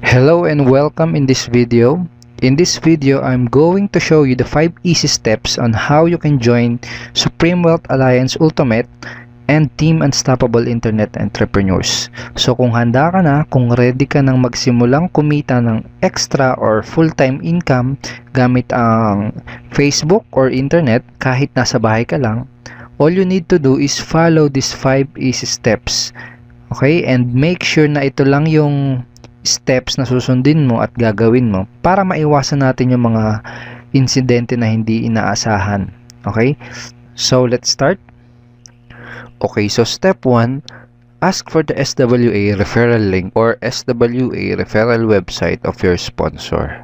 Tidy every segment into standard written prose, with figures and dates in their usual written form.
Hello and welcome in this video. In this video, I'm going to show you the 5 easy steps on how you can join Supreme Wealth Alliance Ultimate and Team Unstoppable Internet Entrepreneurs. So kung handa ka na, kung ready ka nang magsimulang kumita ng extra or full-time income gamit ang Facebook or internet kahit nasa bahay ka lang, all you need to do is follow these 5 easy steps. Okay? And make sure na ito lang yung steps na susundin mo at gagawin mo para maiwasan natin yung mga insidente na hindi inaasahan. Okay? So, let's start. Okay, so step 1, ask for the SWA referral link or SWA referral website of your sponsor.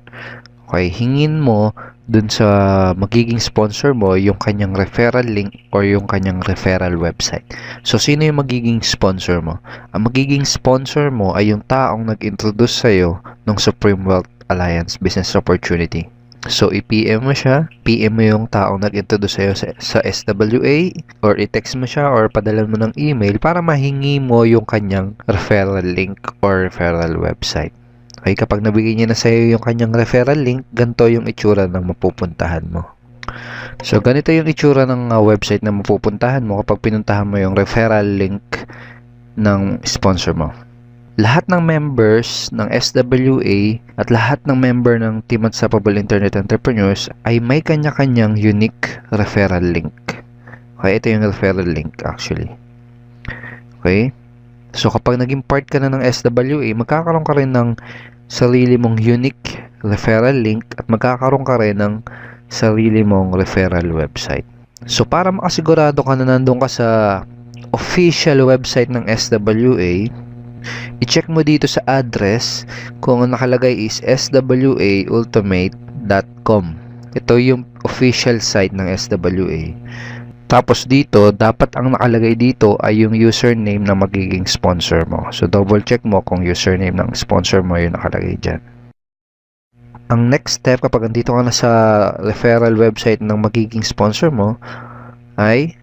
Okay, hingin mo dun sa magiging sponsor mo yung kanyang referral link or yung kanyang referral website. So, sino yung magiging sponsor mo? Ang magiging sponsor mo ay yung taong nag-introduce sa'yo ng Supreme Wealth Alliance Business Opportunity. So, i-PM mo siya, PM mo yung taong nag-introduce sa'yo sa SWA, or i-text mo siya, or padala mo ng email para mahingi mo yung kanyang referral link or referral website. Okay, kapag nabigay niya na sa'yo yung kanyang referral link, ganito yung itsura ng mapupuntahan mo. So, ganito yung itsura ng website na mapupuntahan mo kapag pinuntahan mo yung referral link ng sponsor mo. Lahat ng members ng SWA at lahat ng member ng Team Unstoppable Internet Entrepreneurs ay may kanya-kanyang unique referral link. Okay, ito yung referral link actually. Okay? So, kapag naging part ka na ng SWA, magkakaroon ka rin ng sarili mong unique referral link at magkakaroon ka rin ng sarili mong referral website. So, para makasigurado ka na nandun ka sa official website ng SWA, i-check mo dito sa address kung ang nakalagay is swaultimate.com. Ito yung official site ng SWA. Tapos dito, dapat ang nakalagay dito ay yung username na magiging sponsor mo. So double check mo kung username ng sponsor mo yung nakalagay dyan. Ang next step kapag andito ka na sa referral website ng magiging sponsor mo ay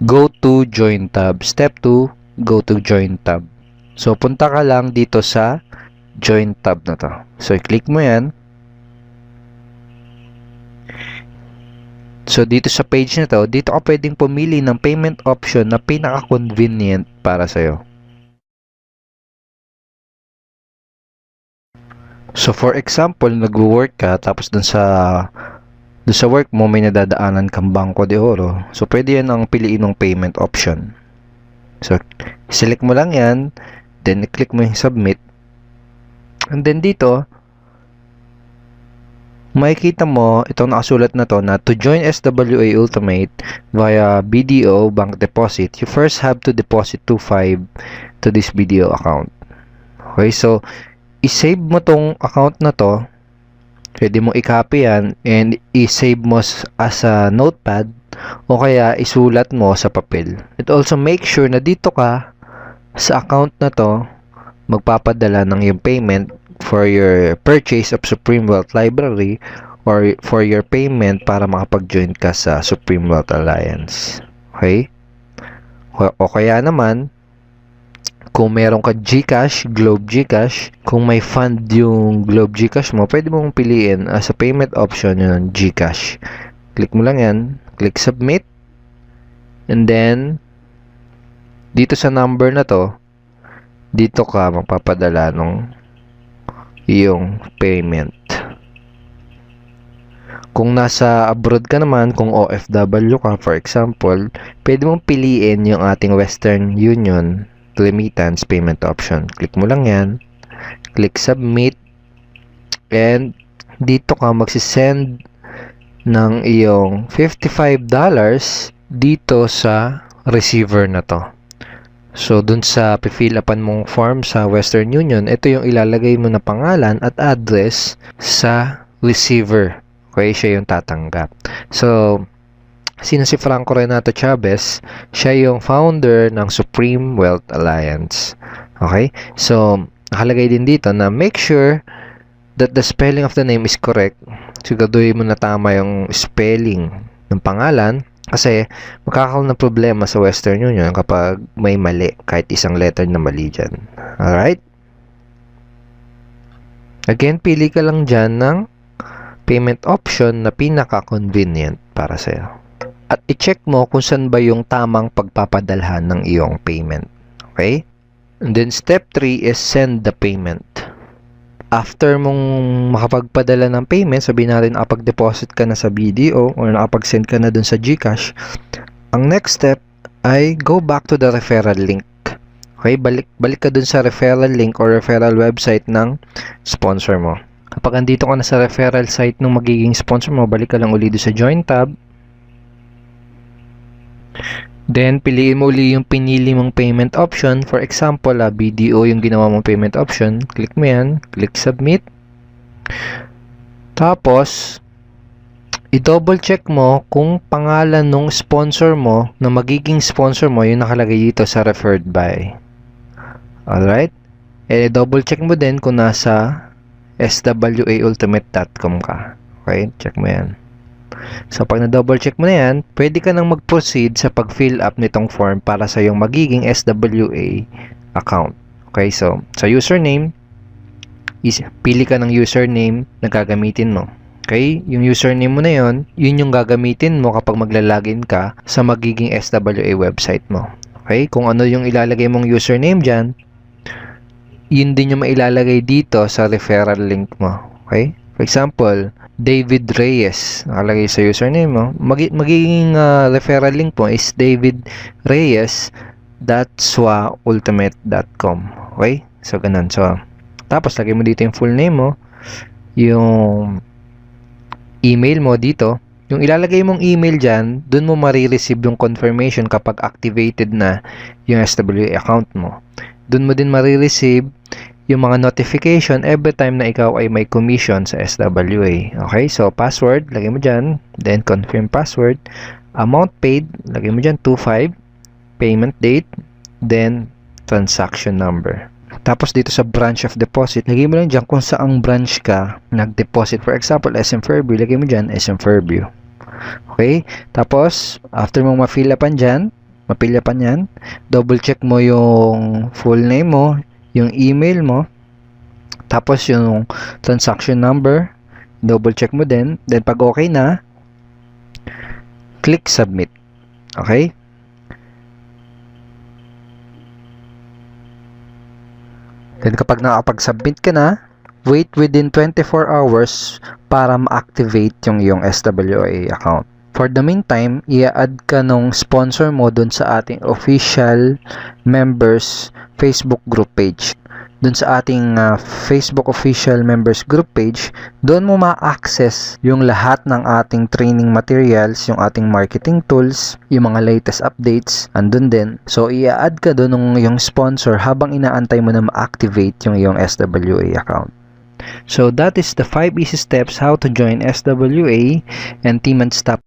go to join tab. Step 2, go to join tab. So, punta ka lang dito sa join tab na to. So, i-click mo yan. So, dito sa page na to, dito ka pwedeng pumili ng payment option na pinaka-convenient para sa'yo. So, for example, nag-work ka, tapos dun sa work mo may nadadaanan kang Bangko de Oro. So, pwede yan ang piliin ng payment option. So, select mo lang yan, then i-click mo yung submit. And then dito, makikita mo, itong nakasulat na to, na to join SWA Ultimate via BDO Bank Deposit, you first have to deposit 2.5 to this BDO account. Okay, so, i-save mo tong account na to, pwede mo i-copy yan, and i-save mo as a notepad, o kaya isulat mo sa papel. It also make sure na dito ka sa account na to magpapadala ng yung payment for your purchase of Supreme Wealth Library or for your payment para makapag-join ka sa Supreme Wealth Alliance. Okay? O kaya naman, kung meron ka GCash, Globe GCash, kung may fund yung Globe GCash mo, pwede mong piliin as a payment option yung GCash. Click mo lang yan, click submit, and then dito sa number na to, dito ka magpapadala ng iyong payment. Kung nasa abroad ka naman, kung OFW ka for example, pwede mong piliin yung ating Western Union remittance payment option. Click mo lang yan, click submit, and dito ka magsisend ng iyong $55 dito sa receiver na to. So, dun sa fill upan mong form sa Western Union, ito yung ilalagay mo na pangalan at address sa receiver. Okay, siya yung tatanggap. So, sino si Franco Renato Chavez? Siya yung founder ng Supreme Wealth Alliance. Okay? So, nakalagay din dito na make sure that the spelling of the name is correct. Siguraduhin mo na tama yung spelling ng pangalan kasi magkakaroon ng problema sa Western Union kapag may mali, kahit isang letter na mali dyan. Alright? Again, pili ka lang dyan ng payment option na pinaka-convenient para sa'yo. At i-check mo kung saan ba yung tamang pagpapadalhan ng iyong payment. Okay? And then step 3 is send the payment. After mong makapagpadala ng payment, sabihin natin nakapag-deposit ka na sa BDO or nakapag-send ka na dun sa GCash, ang next step ay go back to the referral link. Okay? Balik ka dun sa referral link or referral website ng sponsor mo. Kapag andito ka na sa referral site ng magiging sponsor mo, balik ka lang uli sa Join tab. Then, piliin mo uli yung pinili mong payment option. For example, BDO yung ginawa mong payment option. Click mo yan. Click Submit. Tapos, i-double check mo kung pangalan ng sponsor mo, na magiging sponsor mo, yung nakalagay dito sa referred by. Alright? And i-double check mo din kung nasa swaultimate.com ka. Okay? Check mo yan. So, pag na-double check mo na yan, pwede ka nang mag-proceed sa pag-fill up nitong form para sa yung magiging SWA account. Okay? So, sa username, pili ka ng username na gagamitin mo. Okay? Yung username mo na yun yung gagamitin mo kapag maglalagin ka sa magiging SWA website mo. Okay? Kung ano yung ilalagay mong username dyan, yun din yung mailalagay dito sa referral link mo. Okay? For example, David Reyes, nakalagay sa username mo. Magiging referral link mo is davidreyes.swaultimate.com. Okay? So, ganun. So, tapos, lagay mo dito yung full name mo, yung email mo dito. Yung ilalagay mong email dyan, dun mo marireceive yung confirmation kapag activated na yung SWA account mo. Dun mo din marireceive yung mga notification every time na ikaw ay may commission sa SWA. Okay? So, password, lagay mo dyan. Then, confirm password. Amount paid, lagay mo dyan, 25. Payment date. Then, transaction number. Tapos, dito sa branch of deposit, lagay mo lang dyan kung saang branch ka nag-deposit. For example, SM Fairview, lagay mo dyan, SM Fairview. Okay? Tapos, after mong ma-fill upan yan, double check mo yung full name mo, yung email mo, tapos yung transaction number, double check mo din. Then pag okay na, click submit. Okay? Then kapag nakapag-submit ka na, wait within 24 hours para ma-activate yung iyong SWA account. For the meantime, i-add ka nung sponsor mo dun sa ating official members Facebook group page. Dun sa ating Facebook official members group page, doon mo ma-access yung lahat ng ating training materials, yung ating marketing tools, yung mga latest updates, andun din. So, i-add ka dun yung sponsor habang inaantay mo na ma-activate yung iyong SWA account. So, that is the 5 easy steps how to join SWA and Team and Staff